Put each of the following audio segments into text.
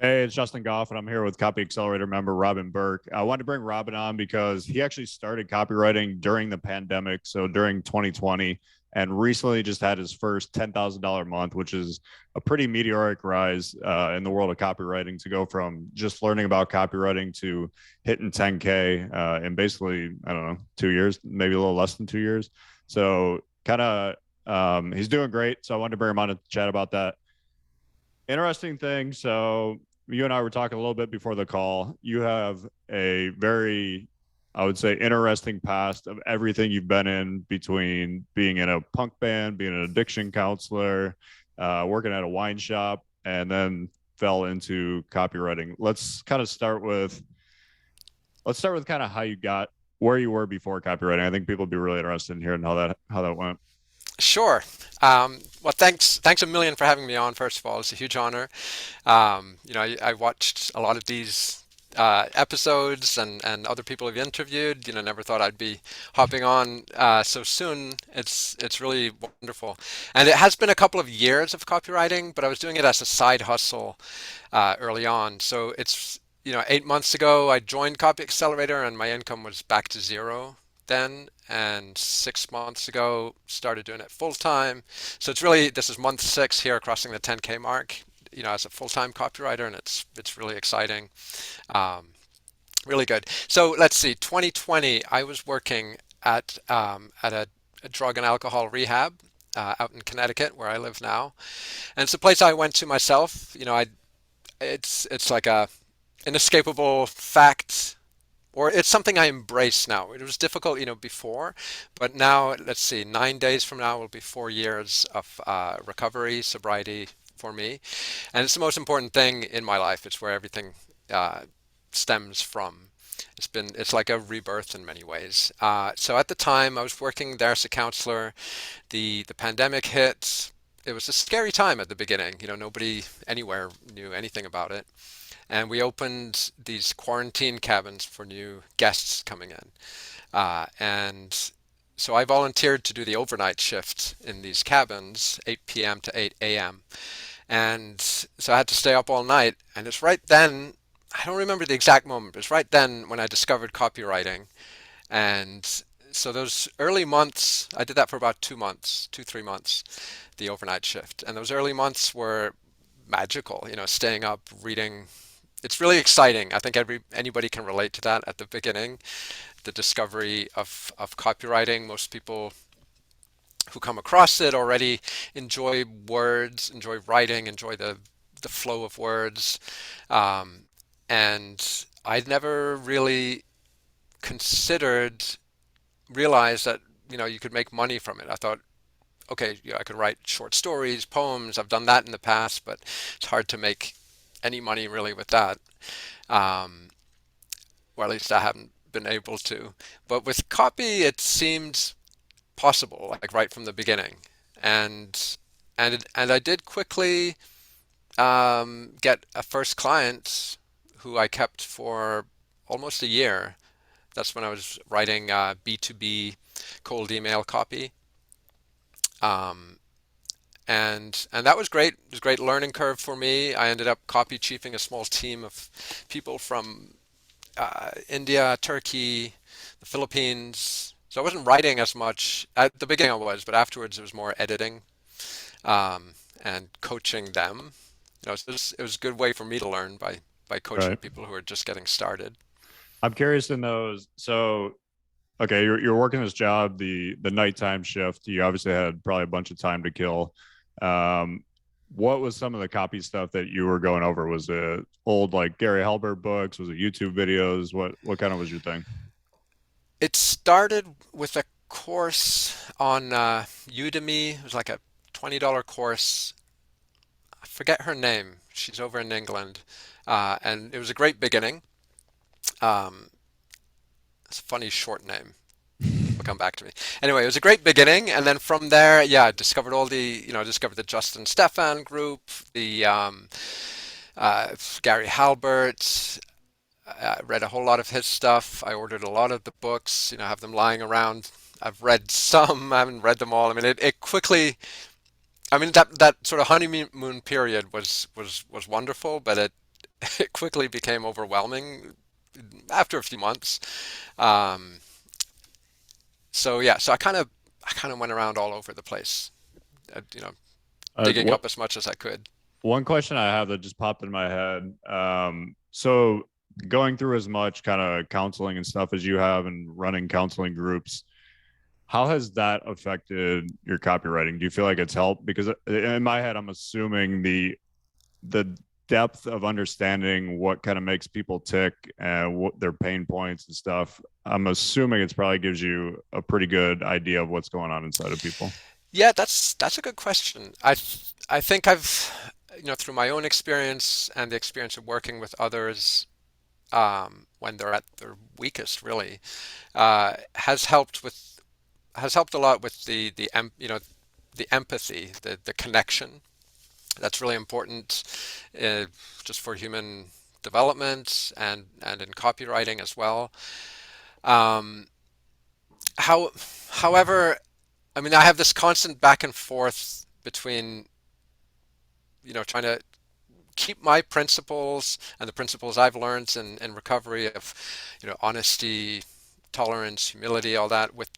Hey, it's Justin Goff, and I'm here with Copy Accelerator member Robin Burke. I wanted to bring Robin on because he actually started copywriting during the pandemic, so during 2020, and recently just had his first $10,000 month, which is a pretty meteoric rise in the world of copywriting to go from just learning about copywriting to hitting 10K in basically, I don't know, 2 years, maybe a little less than 2 years. So kind of, he's doing great. So I wanted to bring him on to chat about that. Interesting thing. So you and I were talking a little bit before the call. You have a very, I would say, interesting past of everything you've been in between being in a punk band, being an addiction counselor, working at a wine shop, and then fell into copywriting. Let's start with kind of how you got where you were before copywriting. I think people would be really interested in hearing how that went. Sure. Well, thanks a million for having me on. First of all, it's a huge honor. I watched a lot of these episodes and other people have interviewed. Never thought I'd be hopping on so soon. It's really wonderful, and it has been a couple of years of copywriting, but I was doing it as a side hustle early on. So it's 8 months ago I joined Copy Accelerator, and my income was back to zero then, and 6 months ago started doing it full time. So this is month six here, crossing the 10K mark, as a full-time copywriter, and it's really exciting. um, really good. So let's see, 2020 I was working at a drug and alcohol rehab out in Connecticut, where I live now, and it's a place I went to myself. It's like a inescapable fact, or it's something I embrace now. It was difficult, before, but now, let's see, 9 days from now will be 4 years of recovery, sobriety for me, and it's the most important thing in my life. It's where everything uh, stems from. It's like a rebirth in many ways. So at the time, I was working there as a counselor. The pandemic hit. It was a scary time at the beginning. Nobody anywhere knew anything about it, and we opened these quarantine cabins for new guests coming in. And so I volunteered to do the overnight shift in these cabins, 8 p.m. to 8 a.m. And so I had to stay up all night. And it's right then, I don't remember the exact moment, but it's right then when I discovered copywriting. And so those early months, I did that for about 2 months, 3 months, the overnight shift. And those early months were magical, staying up, reading. It's really exciting. I think anybody can relate to that at the beginning, the discovery of copywriting. Most people who come across it already enjoy words, enjoy writing, enjoy the flow of words. Um, and I'd never really considered, realized that, you could make money from it. I thought, okay, I could write short stories, poems. I've done that in the past, but it's hard to make any money really with that. Um, or at least I haven't been able to. But with copy, it seemed possible, like right from the beginning. And and I did quickly get a first client who I kept for almost a year. That's when I was writing B2B cold email copy. Um, and that was great. It was a great learning curve for me. I ended up copy chiefing a small team of people from India, Turkey, the Philippines. So I wasn't writing as much at the beginning. I was, but afterwards it was more editing and coaching them. So it was a good way for me to learn by coaching Right. people who are just getting started. I'm curious in those. So okay, you're working this job, the nighttime shift. You obviously had probably a bunch of time to kill. Um, what was some of the copy stuff that you were going over? Was it old like Gary Halbert books? Was it YouTube videos? What kind of was your thing? It started with a course on Udemy. It was like a $20 course. I forget her name. She's over in England. And it was a great beginning. Um, it's a funny short name. It'll come back to me. Anyway, it was a great beginning, and then from there, yeah, I discovered I discovered the Justin Stefan group, the Gary Halbert. I read a whole lot of his stuff. I ordered a lot of the books, I have them lying around. I've read some, I haven't read them all. I mean, it quickly, I mean, that sort of honeymoon period was wonderful, but it quickly became overwhelming after a few months. Um, so yeah, so I kind of went around all over the place, you know, digging What up as much as I could. one question I have that just popped in my head. So going through as much kind of counseling and stuff as you have and running counseling groups, how has that affected your copywriting? Do you feel like it's helped? Because in my head, I'm assuming the depth of understanding what kind of makes people tick and what their pain points and stuff. I'm assuming it's probably gives you a pretty good idea of what's going on inside of people. Yeah, that's a good question. I think I've, through my own experience and the experience of working with others, when they're at their weakest, really, has helped a lot with the empathy, the connection. That's really important, uh, just for human development and in copywriting as well. Um, how, however, I mean, I have this constant back and forth between, trying to keep my principles and the principles I've learned in recovery of, honesty, tolerance, humility, all that with,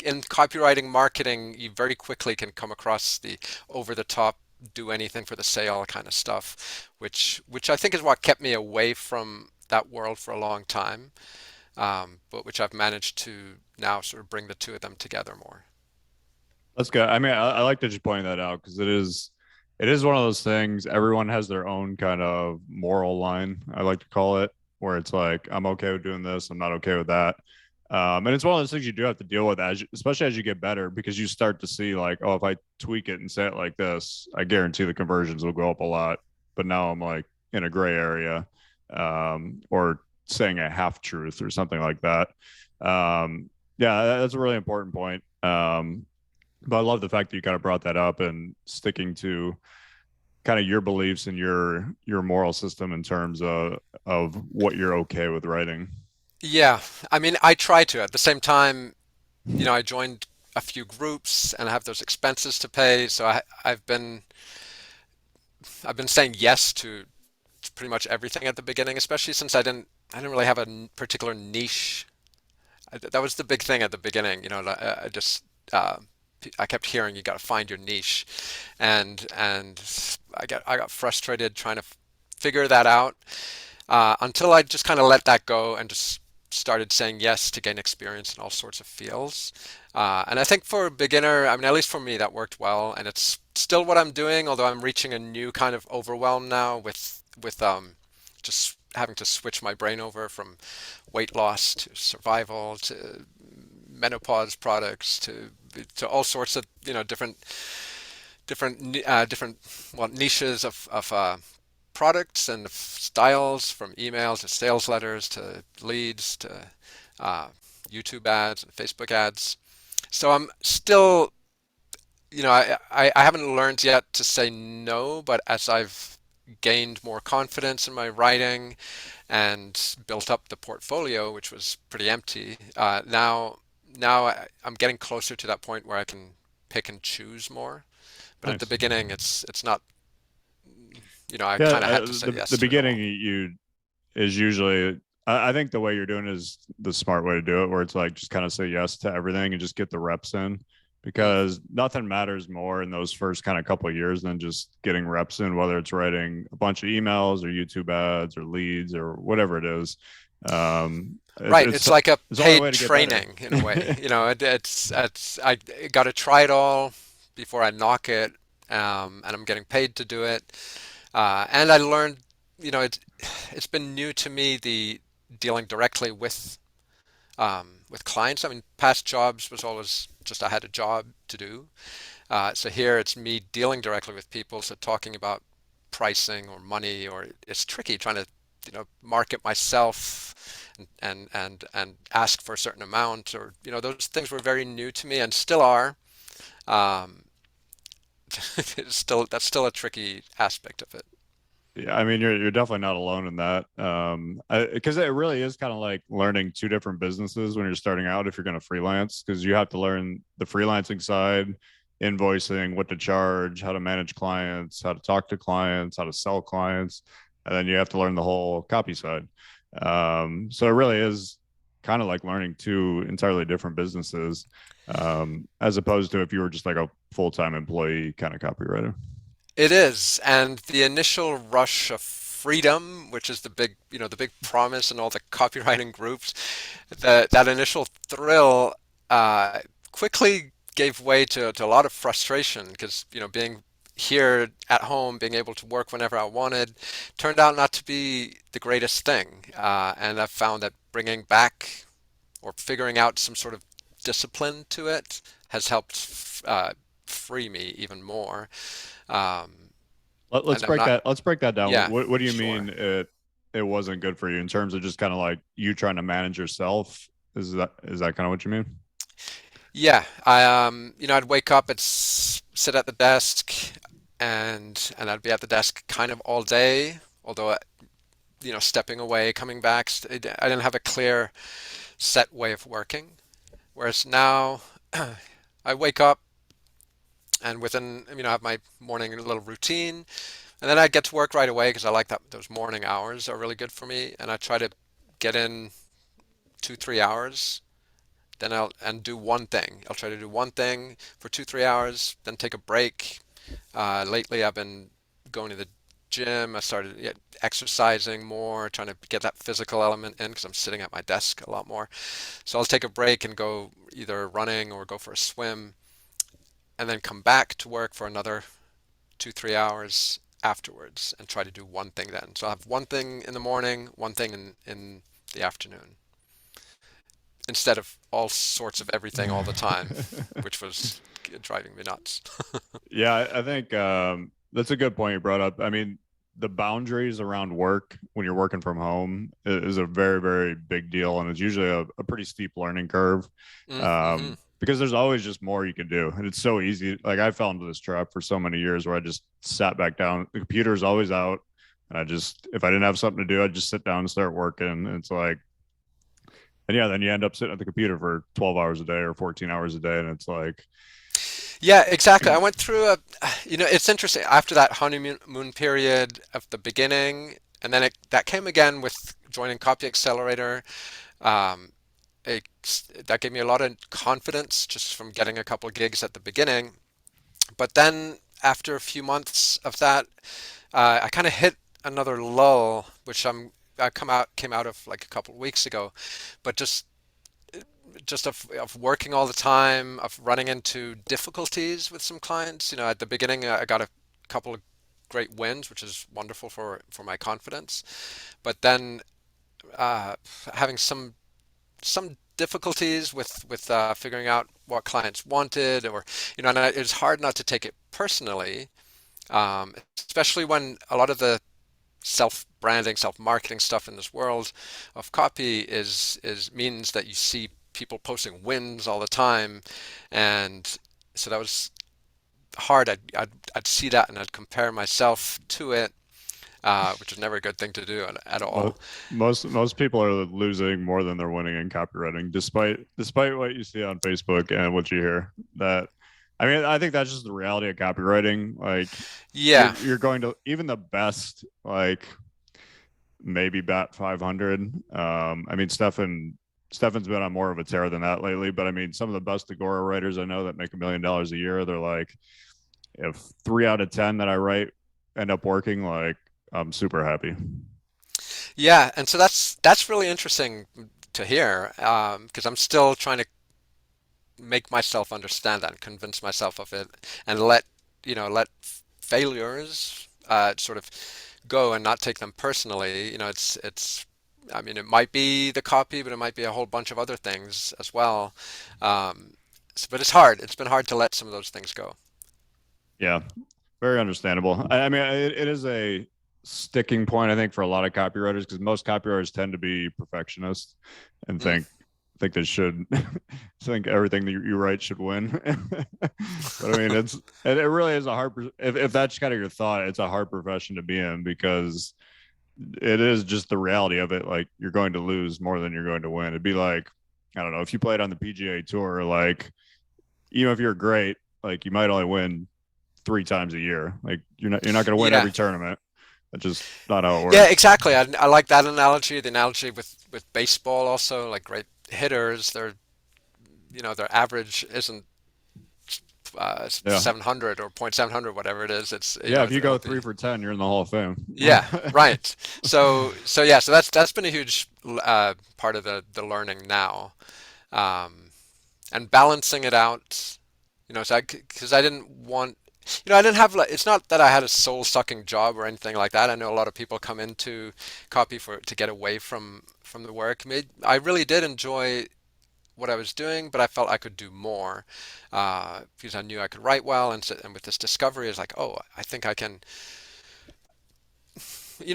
in copywriting marketing, you very quickly can come across the over the top, do anything for the sale kind of stuff, which I think is what kept me away from that world for a long time, but which I've managed to now sort of bring the two of them together more. That's good. I mean, I like that you pointed that out because it is one of those things. Everyone has their own kind of moral line, I like to call it, where it's like, I'm okay with doing this, I'm not okay with that. And it's one of those things you do have to deal with especially as you get better, because you start to see like, oh, if I tweak it and say it like this, I guarantee the conversions will go up a lot. But now I'm like in a gray area, or saying a half truth or something like that. Yeah, that's a really important point. But I love the fact that you kind of brought that up and sticking to kind of your beliefs and your moral system in terms of what you're okay with writing. Yeah, I mean, I try to. At the same time, I joined a few groups and I have those expenses to pay, so I've been saying yes to pretty much everything at the beginning, especially since I didn't really have a particular niche. That was the big thing at the beginning. I just I kept hearing you got to find your niche, and I got frustrated trying to figure that out, until I just kind of let that go and just started saying yes to gain experience in all sorts of fields. And I think for a beginner, I mean, at least for me, that worked well, and it's still what I'm doing, although I'm reaching a new kind of overwhelm now with just having to switch my brain over from weight loss to survival to menopause products to all sorts of different well niches of products and styles, from emails to sales letters to leads to uh, YouTube ads and Facebook ads. So I'm still, I haven't learned yet to say no, but as I've gained more confidence in my writing and built up the portfolio, which was pretty empty, now I'm getting closer to that point where I can pick and choose more. But at the Nice. beginning, it's not, I Yeah, kind of had to say the yes to it beginning all. you is usually I think the way you're doing is the smart way to do it, where it's like just kind of say yes to everything and just get the reps in, Mm. because nothing matters more in those first kind of couple of years than just getting reps in, whether it's writing a bunch of emails or YouTube ads or leads or whatever it is. Right, it's like a it's the only way paid to get better. training in a way. It's I got to try it all before I knock it, and I'm getting paid to do it. And I learned, it's been new to me, the dealing directly with clients. I mean, past jobs was always just I had a job to do. So here it's me dealing directly with people, so talking about pricing or money, or it's tricky trying to, market myself and ask for a certain amount, or those things were very new to me and still are. Um, that's still a tricky aspect of it. Yeah, I mean, you're definitely not alone in that. Because it really is kind of like learning two different businesses when you're starting out if you're going to freelance, because you have to learn the freelancing side invoicing, what to charge, how to manage clients, how to talk to clients, how to sell clients, and then you have to learn the whole copy side. So it really is kind of like learning two entirely different businesses, as opposed to if you were just like a full-time employee kind of copywriter. It is, and the initial rush of freedom, which is the big, the big promise in all the copywriting groups, that initial thrill quickly gave way to a lot of frustration because, being here at home, being able to work whenever I wanted, turned out not to be the greatest thing. And I've found that bringing back or figuring out some sort of discipline to it has helped free me even more. Um, Let's and I'm break not, that. Let's break that down. yeah, What do you mean sure. it wasn't good for you in terms of just kind of like you trying to manage yourself? Is that kind of what you mean? Yeah, I'd wake up, sit at the desk, and I'd be at the desk kind of all day. Although, stepping away, coming back, I didn't have a clear, set way of working. Whereas now, I wake up and within, I have my morning little routine, and then I get to work right away because I like that those morning hours are really good for me, and I try to get in 2, 3 hours. Then I'll and do one thing. I'll try to do one thing for 2, 3 hours, then take a break. Lately, I've been going to the gym. I started exercising more, trying to get that physical element in because I'm sitting at my desk a lot more. So I'll take a break and go either running or go for a swim, and then come back to work for another 2, 3 hours afterwards and try to do one thing then. So I have one thing in the morning, one thing in the afternoon, instead of all sorts of everything all the time, which was driving me nuts. Yeah, I think that's a good point you brought up. I mean, the boundaries around work when you're working from home is a very, very big deal, and it's usually a pretty steep learning curve, Mm-hmm. because there's always just more you can do, and it's so easy. Like I fell into this trap for so many years where I just sat back down. The computer's always out, and if I didn't have something to do, I'd just sit down and start working. And it's like, and yeah, then you end up sitting at the computer for 12 hours a day or 14 hours a day, and it's like, Yeah, exactly. I went through it's interesting after that honeymoon period of the beginning, and then that came again with joining Copy Accelerator. Um, it, that gave me a lot of confidence just from getting a couple of gigs at the beginning. But then after a few months of that, I kind of hit another lull, which I came out of like a couple of weeks ago, but just of working all the time, of running into difficulties with some clients. At the beginning, I got a couple of great wins, which is wonderful for my confidence. But then uh, having some difficulties with figuring out what clients wanted, or and it was hard not to take it personally, especially when a lot of the self-branding, self-marketing stuff in this world of copy is means that you see people posting wins all the time, and so that was hard. I'd see that and I'd compare myself to it, which is never a good thing to do at all. most people are losing more than they're winning in copywriting, despite what you see on Facebook and what you hear. That I mean, I think that's just the reality of copywriting. Like Yeah, you're going to even the best, like maybe bat 500. I mean, Stefan's been on more of a tear than that lately, but I mean, some of the best Agora writers I know that make $1 million a year, they're like, if 3 out of 10 that I write end up working, like I'm super happy. yeah, and so that's really interesting to hear because I'm still trying to make myself understand that and convince myself of it, and let failures sort of go and not take them personally. It's I mean, it might be the copy, but it might be a whole bunch of other things as well. But it's hard. It's been hard to let some of those things go. Yeah, very understandable. I mean, it is a sticking point, I think, for a lot of copywriters because most copywriters tend to be perfectionists and Mm. think they should think everything that you write should win. But I mean, it really is a hard. If that's kind of your thought, it's a hard profession to be in because it is just the reality of it. Like you're going to lose more than you're going to win. It'd be like I don't know if you played on the PGA Tour, like even if you're great. like you might only win 3 times a year. Like you're not going to win Yeah. every tournament. That's just not how it Yeah, works. exactly. I like that analogy. The analogy with baseball also, like great hitters, their average isn't Yeah. 700 or point 700, whatever it is. It's Yeah. If you go it'll three be. for 10, you're in the Hall of Fame. Yeah, right. So yeah, so that's been a huge part of the learning now, um, and balancing it out. So because I didn't want, I didn't have like, it's not that I had a soul-sucking job or anything like that. I know a lot of people come into copy to get away from the work. I really did enjoy what I was doing, but I felt I could do more because I knew I could write well, and with this discovery, is like, oh, I think I can,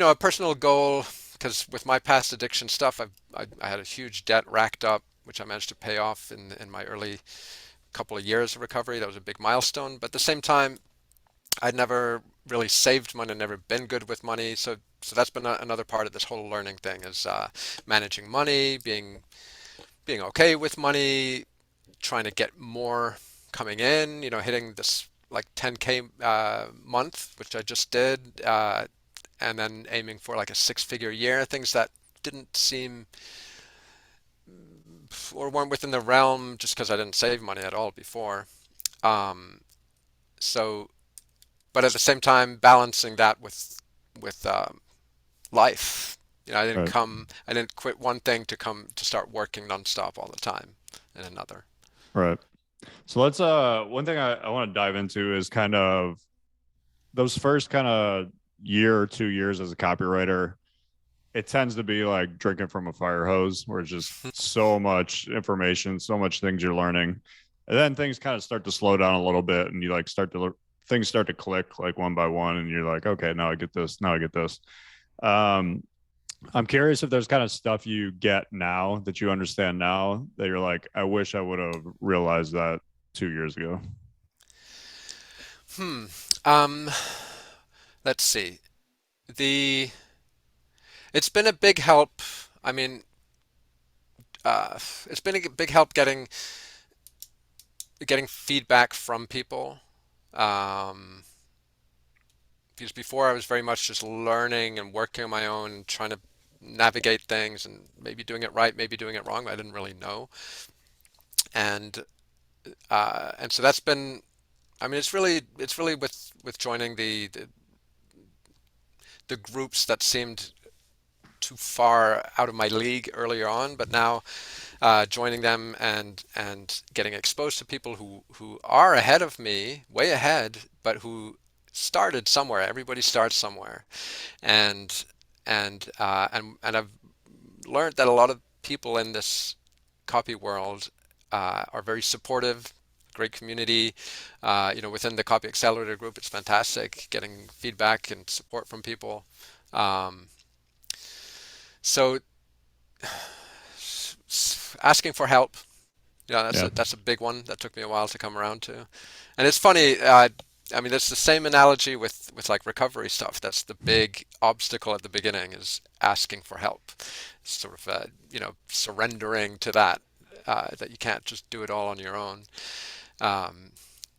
a personal goal. Because with my past addiction stuff, I had a huge debt racked up, which I managed to pay off in my early couple of years of recovery. That was a big milestone. But at the same time, I'd never really saved money, never been good with money. So that's been another part of this whole learning thing is managing money, being okay with money, trying to get more coming in. Hitting this like 10K month, which I just did, and then aiming for like a six-figure year. Things that didn't seem or weren't within the realm just because I didn't save money at all before. Um, so but at the same time balancing that with life. Right. I didn't quit one thing to start working nonstop all the time in another. Right. So let's one thing I want to dive into is kind of those first kind of year or 2 years as a copywriter. It tends to be like drinking from a fire hose where it's just so much information, so much things you're learning. And then things kind of start to slow down a little bit and you like things start to click like one by one and you're like, okay, now I get this, now I get this. Um, I'm curious if there's kind of stuff you get now that you understand now that you're like, I wish I would have realized that 2 years ago. Hmm. Um, let's see. The It's been a big help. I mean, it's been a big help getting feedback from people. Um, because before I was very much just learning and working on my own, trying to navigate things and maybe doing it right, maybe doing it wrong. I didn't really know, and and so that's been. I mean, it's really with joining the groups that seemed too far out of my league earlier on, but now joining them and getting exposed to people who are ahead of me, way ahead, but who started somewhere. Everybody starts somewhere, and and I've learned that a lot of people in this copy world are very supportive. Great community, within the Copy Accelerator group, it's fantastic getting feedback and support from people. Um, so asking for help, that's Yeah. a big one that took me a while to come around to. And it's funny, I mean, it's the same analogy with like recovery stuff. That's the big obstacle at the beginning is asking for help, sort of, surrendering to that you can't just do it all on your own. Um,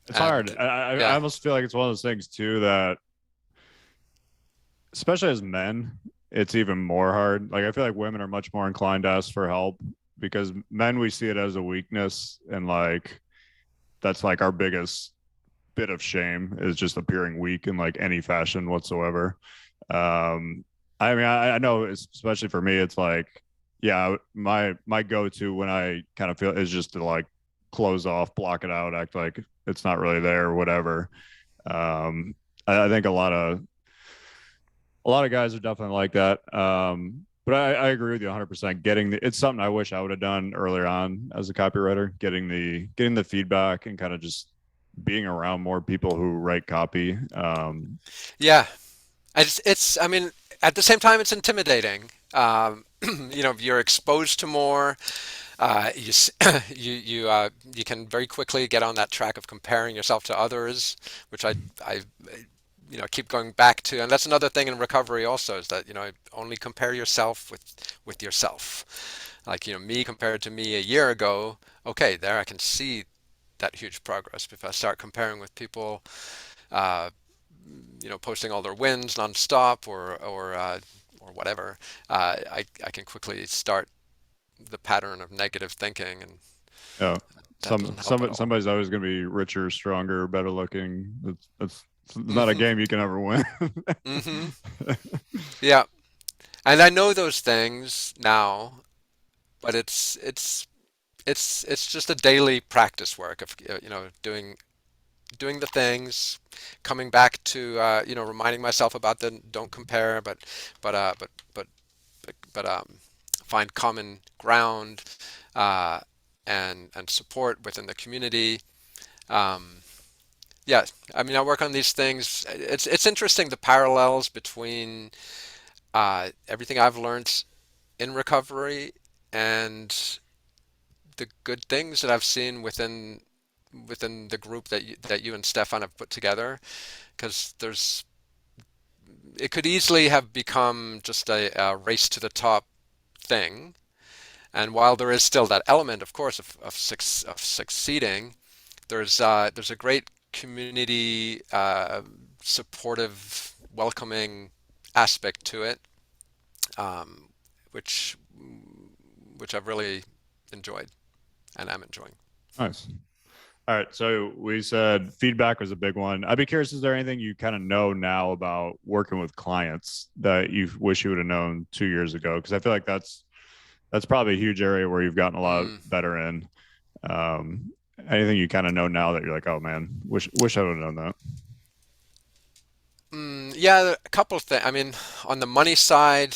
It's hard. and I yeah, almost feel like it's one of those things too that, especially as men, it's even more hard. Like I feel like women are much more inclined to ask for help because men we see it as a weakness and like that's like our biggest bit of shame is just appearing weak in like any fashion whatsoever. Um, I mean, I know, especially for me, it's like, yeah, my go to when I kind of feel is just to like close off, block it out, act like it's not really there or whatever. Um, I think a lot of guys are definitely like that. But I agree with you 100%. It's something I wish I would have done earlier on as a copywriter, getting the feedback and kind of just being around more people who write copy. yeah. I mean, at the same time, it's intimidating. You're exposed to more. You you can very quickly get on that track of comparing yourself to others, which I keep going back to, and that's another thing in recovery also is that only compare yourself with yourself. Like me compared to me a year ago. Okay, there I can see that huge progress. If I start comparing with people, uh, posting all their wins nonstop or whatever, I can quickly start the pattern of negative thinking, and Yeah. that doesn't help at all. Somebody's always going to be richer, stronger, better looking. It's not a game you can ever win. Hmm. Yeah, and I know those things now, but it's just a daily practice work of doing the things, coming back to reminding myself about the don't compare, but uh, but but but find common ground, uh, and support within the community. Um, yeah, I mean, I work on these things. It's interesting, the parallels between everything I've learned in recovery and the good things that I've seen within the group that you and Stefan have put together. Because it could easily have become just a race to the top thing. And while there is still that element, of course, of succeeding, there's a great community, supportive, welcoming aspect to it, um, which which I've really enjoyed and am enjoying. Nice. All right. So we said feedback was a big one. I'd be curious, is there anything you kind of know now about working with clients that you wish you would have known 2 years ago? Because I feel like that's probably a huge area where you've gotten a lot Mm. better in. Um, Anything you kind of know now that you're like, oh man, wish I would have known that. Yeah, a couple of things. I mean, on the money side,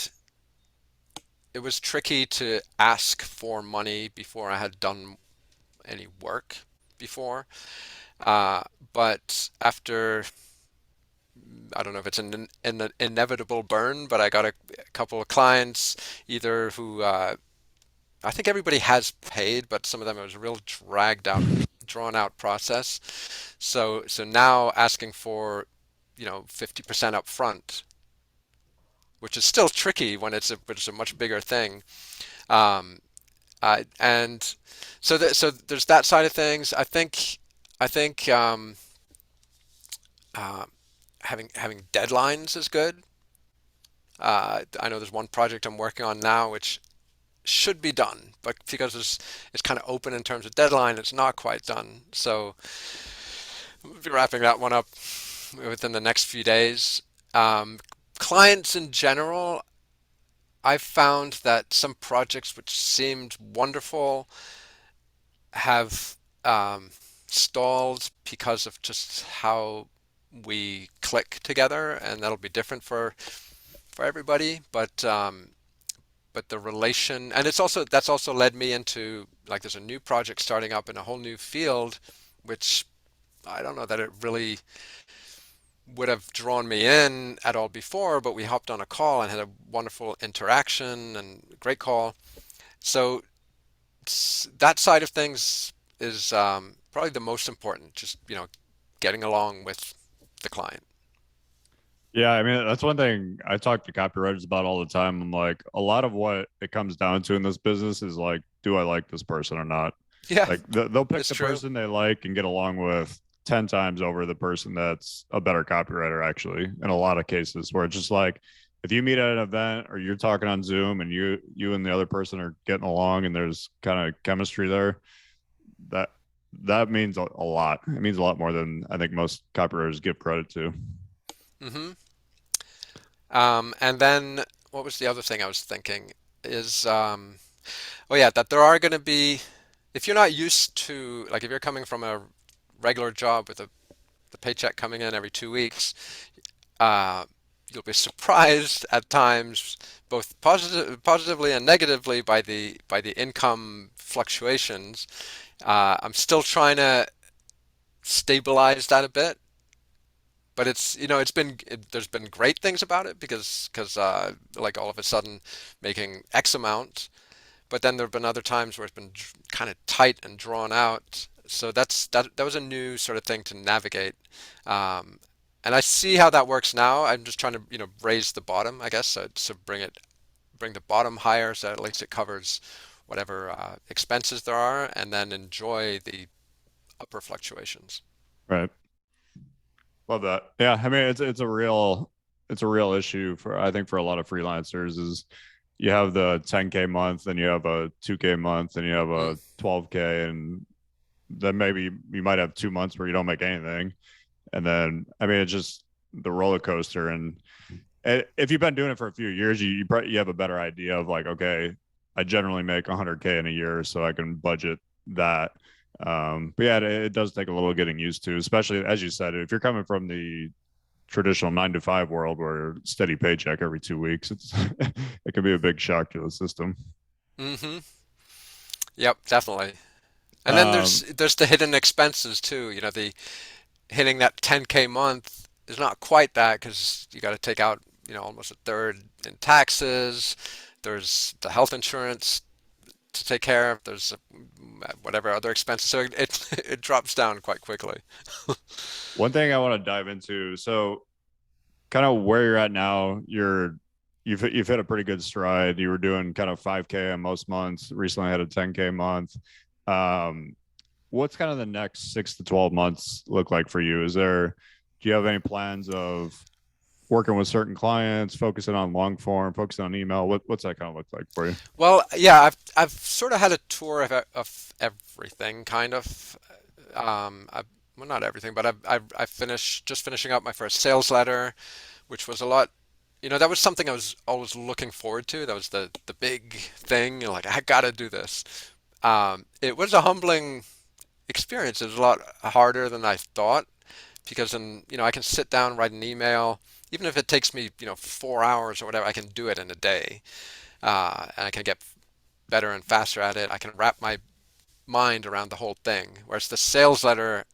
it was tricky to ask for money before I had done any work before. Uh, but after, I don't know if it's an inevitable burn, but I got a couple of clients either who I think everybody has paid, but some of them it was a real drawn out process. So now asking for 50% up front, which is still tricky when it's a much bigger thing. Um, and so there's that side of things. I think uh, having deadlines is good. I know there's one project I'm working on now which should be done, but because it's kind of open in terms of deadline, it's not quite done. So we'll be wrapping that one up within the next few days. Um, Clients in general, I've found that some projects which seemed wonderful have stalled because of just how we click together, and that'll be different for everybody. But the relation, and that's also led me into, like, there's a new project starting up in a whole new field, which I don't know that it really would have drawn me in at all before, but we hopped on a call and had a wonderful interaction and great call. So that side of things is probably the most important, just getting along with the client. Yeah, I mean that's one thing I talk to copywriters about all the time. I'm like, a lot of what it comes down to in this business is like, do I like this person or not? Yeah, Like they'll pick it's the true. person they like and get along with 10 times over the person that's a better copywriter, actually, in a lot of cases where it's just like, if you meet at an event or you're talking on Zoom and you and the other person are getting along and there's kind of chemistry there, that that means a lot. It means a lot more than I think most copywriters give credit to. Hmm. And then what was the other thing I was thinking is, oh yeah, that there are going to be, if you're not used to, like, if you're coming from a regular job with the paycheck coming in every 2 weeks, uh, you'll be surprised at times, both positively and negatively, by the income fluctuations. I'm still trying to stabilize that a bit, but there's been great things about it because like, all of a sudden making X amount, but then there have been other times where it's been kind of tight and drawn out. So that was a new sort of thing to navigate. Um, and I see how that works now. I'm just trying to raise the bottom, I guess, so bring the bottom higher, so at least it covers whatever expenses there are, and then enjoy the upper fluctuations. Right. Love that. Yeah, I mean it's a real issue for I think for a lot of freelancers is you have the 10K month and you have a 2K month and you have Mm. a 12K and then maybe you might have 2 months where you don't make anything. And then I mean it's just the roller coaster and if you've been doing it for a few years, you have a better idea of like, okay, I generally make 100K in a year, so I can budget that. But yeah, it does take a little getting used to, especially as you said, if you're coming from the traditional 9 to 5 world where steady paycheck every 2 weeks, it can be a big shock to the system. Hmm. Yep, definitely. And then Um, there's the hidden expenses too. You know, the hitting that 10K month is not quite that because you got to take out, almost a third in taxes. There's the health insurance to take care of. There's whatever other expenses. So it drops down quite quickly. One thing I want to dive into, so kind of where you're at now, you've hit a pretty good stride. You were doing kind of 5K on most months. Recently had a 10K month. Um, what's kind of the next 6 to 12 months look like for you? Do you have any plans of working with certain clients, focusing on long form, focusing on email? What's that kind of look like for you? Well, yeah, I've sort of had a tour of everything, kind of. Well, not everything, but I finished just finishing up my first sales letter, which was a lot. That was something I was always looking forward to. That was the big thing. Like I gotta do this. It was a humbling experience. It was a lot harder than I thought because I can sit down, write an email, even if it takes me 4 hours or whatever. I can do it in a day, and I can get better and faster at it. I can wrap my mind around the whole thing. Whereas the sales letter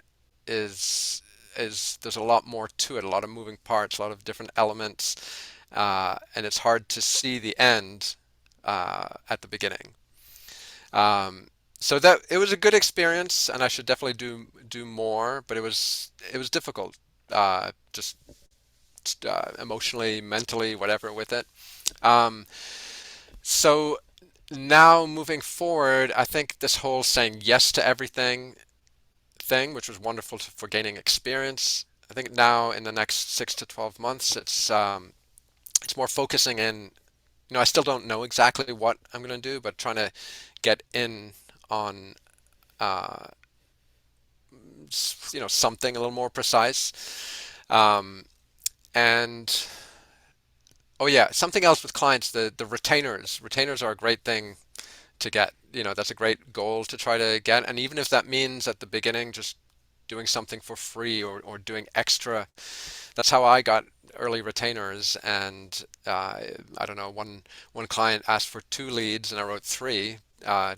is there's a lot more to it, a lot of moving parts, a lot of different elements, and it's hard to see the end at the beginning. Um, so that it was a good experience, and I should definitely do more. But it was difficult, just emotionally, mentally, whatever with it. Um, so now moving forward, I think this whole saying yes to everything thing, which was wonderful for gaining experience. I think now in the next 6 to 12 months, it's more focusing in. I still don't know exactly what I'm going to do, but trying to get in on uh, something a little more precise. Um, and oh yeah, something else with clients, the retainers. Retainers are a great thing to get. That's a great goal to try to get. And even if that means at the beginning just doing something for free or doing extra, that's how I got early retainers. And I don't know, one client asked for 2 leads and I wrote 3.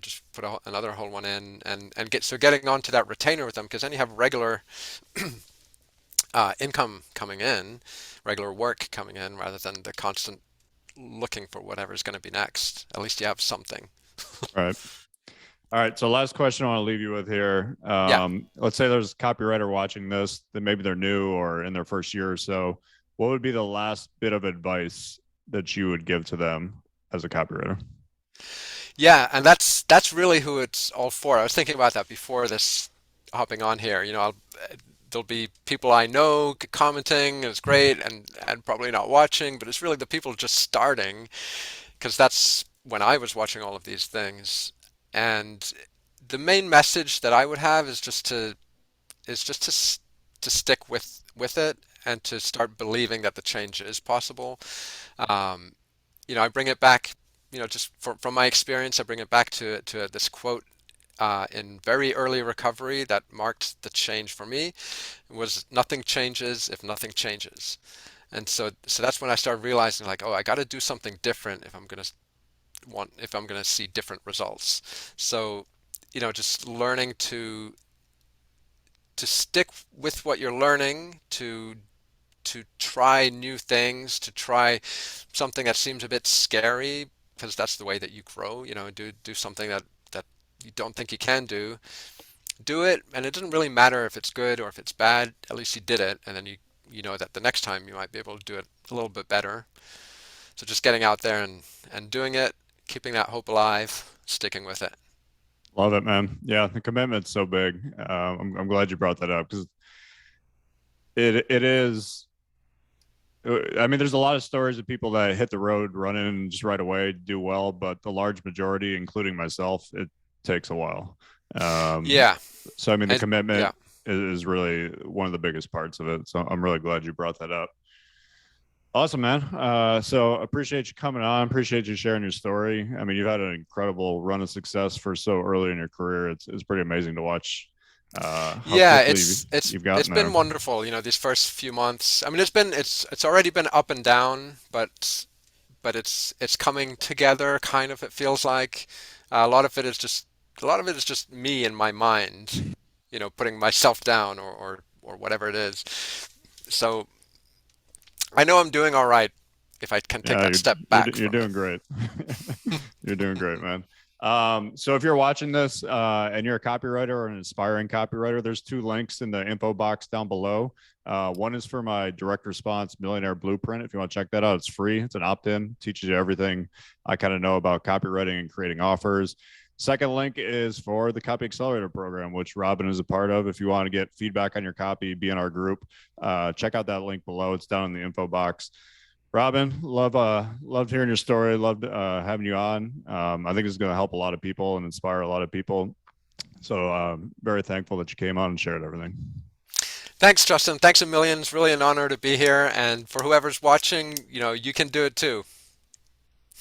Just put another whole one in and getting onto that retainer with them because then you have regular income coming in, regular work coming in rather than the constant looking for whatever's going to be next. At least you have something. All right. All right. So last question I want to leave you with here. Yeah. Let's say there's a copywriter watching this that maybe they're new or in their first year or so. What would be the last bit of advice that you would give to them as a copywriter? Yeah, and that's really who it's all for. I was thinking about that before this hopping on here. There'll be people I know commenting, and it's great, and probably not watching, but it's really the people just starting, because that's when I was watching all of these things. And the main message that I would have is just to stick with it and to start believing that the change is possible. Um, I bring it back, just from my experience, I bring it back to this quote in very early recovery that marked the change for me. It was nothing changes if nothing changes. And so that's when I started realizing like, oh, I got to do something different if I'm going to see different results. So, just learning to stick with what you're learning, to try new things, to try something that seems a bit scary, because that's the way that you grow. Do something that you don't think you can do. Do it, and it doesn't really matter if it's good or if it's bad. At least you did it, and then you know that the next time you might be able to do it a little bit better. So just getting out there and doing it, keeping that hope alive, sticking with it. Love it, man. Yeah, the commitment's so big. I'm glad you brought that up because it is. I mean, there's a lot of stories of people that hit the road running and just right away do well, but the large majority, including myself, it takes a while. Um, Yeah, so I mean, the and yeah. commitment is really one of the biggest parts of it. So I'm really glad you brought that up. Awesome, man. So appreciate you coming on. Appreciate you sharing your story. I mean, you've had an incredible run of success for so early in your career. It's pretty amazing to watch how Yeah, quickly it's you've it's gotten been there. wonderful, these first few months. I mean, it's already been up and down, but it's coming together kind of, it feels like. A lot of it is just me in my mind, putting myself down or whatever it is. So I know I'm doing all right if I can take Yeah, that step you're back you're from it. doing great. You're doing great, man. So if you're watching this and you're a copywriter or an aspiring copywriter, there's two links in the info box down below. One is for my direct response millionaire blueprint. If you want to check that out, it's free. It's an opt-in, teaches you everything I kind of know about copywriting and creating offers. Second link is for the Copy Accelerator program, which Robin is a part of. If you want to get feedback on your copy, be in our group. Check out that link below. It's down in the info box. Robin, loved hearing your story. Loved having you on. I think it's going to help a lot of people and inspire a lot of people. So very thankful that you came on and shared everything. Thanks, Justin. Thanks a million. It's really an honor to be here. And for whoever's watching, you can do it too.